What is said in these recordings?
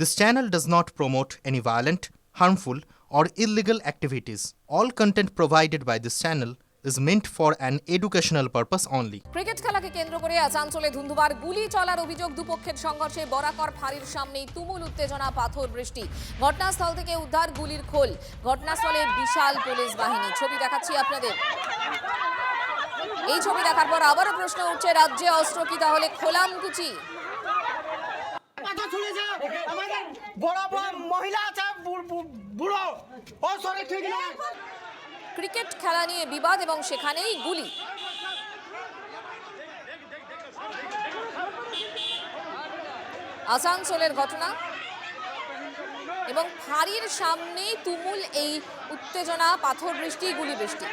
This channel does not promote any violent, harmful, or illegal activities. All content provided by this channel is meant for an educational purpose only. Cricket খেলাকে কেন্দ্র করে আসানসোলে ধুন্ধুমার গুলি চলার অভিযোগ, দুপক্ষের সংঘর্ষে বরাকর ফাঁড়ির সামনেই তুমুল উত্তেজনা, পাথর বৃষ্টি। ঘটনাস্থল থেকে উদ্ধার গুলির খোল। ঘটনাস্থলে বিশাল পুলিশ বাহিনী। ছবি দেখাচ্ছি আপনাদের। এই ছবি দেখার পর আবারও প্রশ্ন উঠছে, রাজ্যে অস্ত্র কি তাহলে খোলামকুচি? ক্রিকেট খেলা নিয়ে বিবাদ এবং সেখানেই গুলি। আসানসোলের ঘটনা এবং ফাঁড়ির সামনেই তুমুল এই উত্তেজনা, পাথর বৃষ্টি, গুলি বৃষ্টি।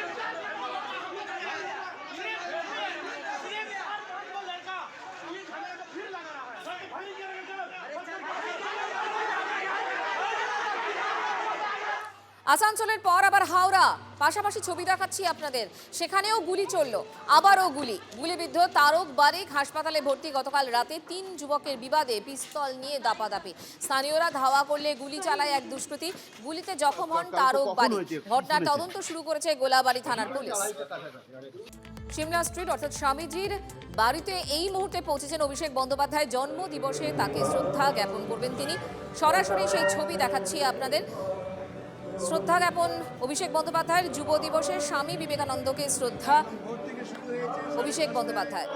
আসানসোলের পর আবার হাওড়া, পাশাপাশি ছবি দেখাচ্ছি আপনাদের। সেখানেও গুলি চলল, আবারও গুলিবিদ্ধ তারক বারিক হাসপাতালে ভর্তি। গতকাল রাতে 3 যুবকের বিবাদে পিস্তল নিয়ে দাপাদাপি। স্থানীয়রা ধাওয়া করলে গুলি চালায় এক দুষ্কৃতী। গুলিতে জখম হন তারক বারিক। ঘটনার তদন্ত শুরু করেছে গোলাবাড়ি থানার পুলিশ। সিমলা স্ট্রিট অর্থাৎ স্বামীজির বাড়িতে এই মুহূর্তে পৌঁছেছেন অভিষেক বন্দ্যোপাধ্যায়। জন্মদিবসে তাকে শ্রদ্ধা জ্ঞাপন করবেন তিনি। সরাসরি সেই ছবি দেখাচ্ছি আপনাদের। শ্রদ্ধা জ্ঞাপন অভিষেক বন্দ্যোপাধ্যায়ের। যুব দিবসে স্বামী বিবেকানন্দকে শ্রদ্ধা অভিষেক বন্দ্যোপাধ্যায়।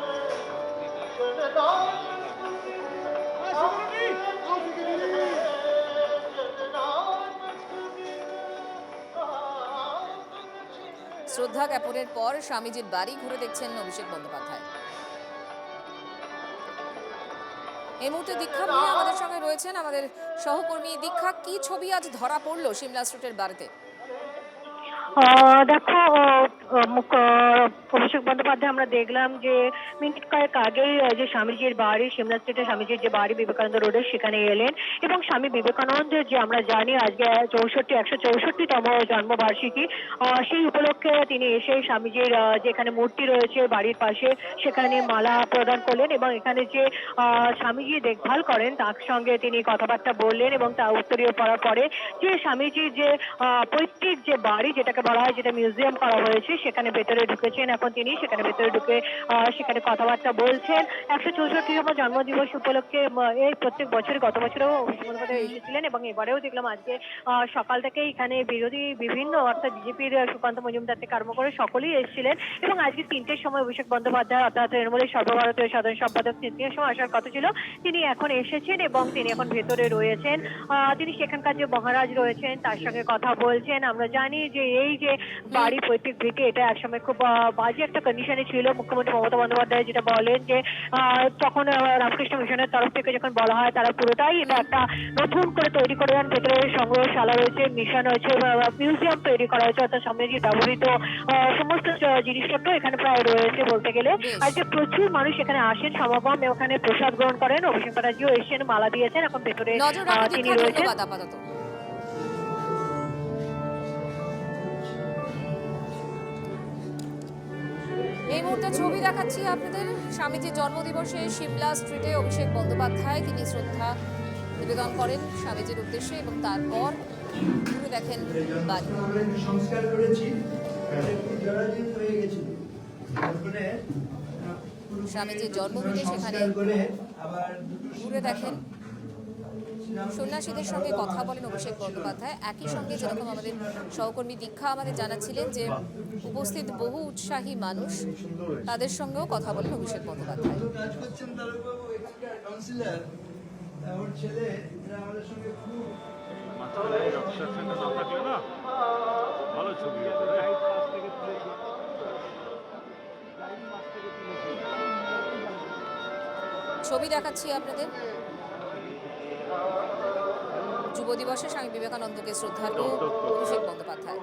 শ্রদ্ধা জ্ঞাপনের পর স্বামীজির বাড়ি ঘুরে দেখছেন অভিষেক বন্দ্যোপাধ্যায়। এই মুহূর্তে দীক্ষা ভূঁইয়া আমাদের সঙ্গে রয়েছেন, আমাদের সহকর্মী। দীক্ষা, কি ছবি আজ ধরা পড়লো সিমলা স্ট্রিটের বাড়িতে? দেখো, অভিষেক বন্দ্যোপাধ্যায় আমরা দেখলাম যে মিনিট কয়েক আগেই যে স্বামীজির বাড়ি, সিমলা স্ট্রিটে স্বামীজির যে বাড়ি বিবেকানন্দ রোডে, সেখানে এলেন এবং স্বামী বিবেকানন্দের যে আমরা জানি আজকে 164তম জন্মবার্ষিকী, সেই উপলক্ষে তিনি এসে স্বামীজির যেখানে মূর্তি রয়েছে বাড়ির পাশে, সেখানে মালা প্রদান করলেন এবং এখানে যে স্বামীজি দেখভাল করেন তার সঙ্গে তিনি কথাবার্তা বললেন এবং তা উত্তরীয় পড়ার পরে যে স্বামীজির যে পৈতৃক যে বাড়ি যেটাকে বলা হয়, যেটা মিউজিয়াম করা হয়েছে, সেখানে ভেতরে ঢুকেছেন। এখন তিনি সেখানে ভেতরে ঢুকে সেখানে কথাবার্তা বলছেন। 164তম জন্মদিবস উপলক্ষে এই প্রত্যেক বছর, গত বছরেও অভিষেক বন্দ্যোপাধ্যায় এসেছিলেন এবং এবারেও দেখলাম আজকে সকাল থেকে এখানে বিরোধী বিভিন্ন অর্থাৎ বিজেপির সুকান্ত মজুমদার থেকে আরম্ভ করে সকলেই এসেছিলেন এবং আজকে 3টের সময় অভিষেক বন্দ্যোপাধ্যায় অর্থাৎ তৃণমূলের সর্বভারতীয় সাধারণ সম্পাদক 3টের সময় আসার কথা ছিল। তিনি এখন এসেছেন এবং তিনি এখন ভেতরে রয়েছেন। তিনি সেখানকার যে মহারাজ রয়েছেন তার সঙ্গে কথা বলছেন। আমরা জানি যে এই যে বাড়ি পৈতৃক ভিটে, এটা একসময় খুব বাজে একটা কন্ডিশনে ছিল। মুখ্যমন্ত্রী মমতা বন্দ্যোপাধ্যায় যেটা বলেন যে তখন রামকৃষ্ণ মিশনের তরফ থেকে যখন বলা হয় তারা পুরোটাই এটা একটা নতুন করে তৈরি করে দেন। ভেতরে সংগ্রহশালা রয়েছে, মিশন হয়েছে, মিউজিয়াম তৈরি করা হয়েছে, অর্থাৎ সামনে যে ব্যবহৃত সমস্ত জিনিসপত্র এখানে প্রায় রয়েছে বলতে গেলে। আর যে প্রচুর মানুষ এখানে আসেন, সমাগম, ওখানে প্রসাদ গ্রহণ করেন। অভিষেক ব্যানার্জিও এসেছেন, মালা দিয়েছেন। এখন ভেতরে তিনি রয়েছেন। এই মুহূর্তে ছবি দেখাচ্ছি আপনাদের। স্বামীজির জন্মদিবসে সিমলা স্ট্রিটে অভিষেক বন্দ্যোপাধ্যায় তিনি শ্রদ্ধা নিবেদন করেন স্বামীজির উদ্দেশ্যে এবং তারপর ঘুরে দেখেন বাড়ি। স্বামীজির জন্মদিনে সেখানে ঘুরে দেখেন, সন্ন্যাসীদের সঙ্গে কথা বলেন অভিষেক বন্দ্যোপাধ্যায়। একই সঙ্গে যেরকম আমাদের সহকর্মী দীক্ষা আমাদের জানাচ্ছিলেন যে উপস্থিত বহু উৎসাহী মানুষ, তাদের সঙ্গেও কথা বলেন অভিষেক বন্দ্যোপাধ্যায়। ছবি দেখাচ্ছি আপনাদের। যুব দিবসে স্বামী বিবেকানন্দকে শ্রদ্ধার্ঘ অভিষেক বন্দ্যোপাধ্যায়।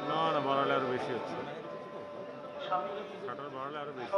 না বাড়ালে আরো বেশি হচ্ছে, বাড়ালে আরো বেশি।